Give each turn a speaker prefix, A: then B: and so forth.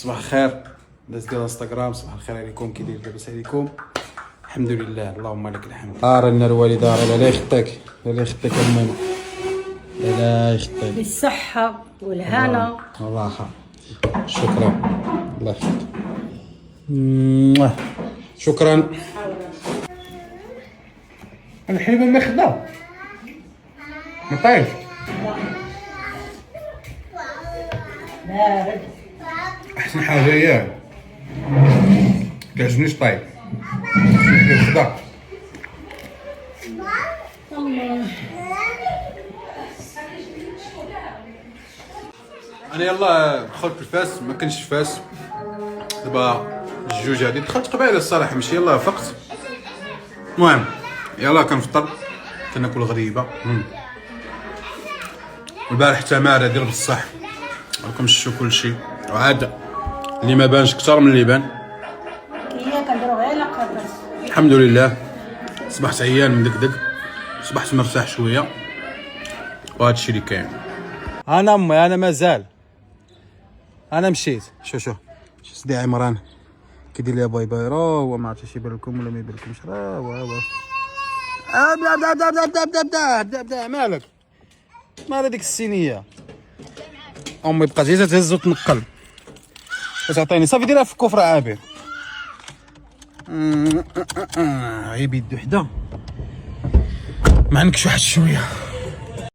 A: صباح الخير الناس ديال انستغرام، صباح الخير عليكم. كي داير لاباس عليكم؟ الحمد لله، اللهم لك الحمد. رانا الوالده راه لا يخطيك لا يخطيك المهم، لا يخطيك
B: بالصحة والهنا
A: والراحه. شكرا، الله يخليك. شكرا. الحليب ما خدا ما طايش
B: بارد.
A: احسن حاجه ياه كيعجبنيش طايب خدا. انا يلا دخلت الفاس، ما كانش فاس دابا الجوج هادي. دخلت قبيله الصراحه ماشي يلا فقت. المهم يلا كنفطر كناكل غريبه. البارح تماره ديال بصح راكم شفتوا كلشي، وعاد اللي ما بانش كثر من اللي بان.
B: هي كنديرو غير لقطات.
A: الحمد لله صبحت عيان مدقدق، صبحت مرتاح شويه، وهذا الشيء اللي كاين. انا امي انا مازال انا مشيت. شوف سيدي عمران كيدير لي باي باي، راه هو ما عرفتش يبان لكم ولا ما يبان لكمش، راه هو بدا مالك مال ديك السينيه. امي بقات غير تهز وتنقل وتعطيني صافي ديرها في الكفر عابر. غير بيد وحده ما عندكش واحد شويه.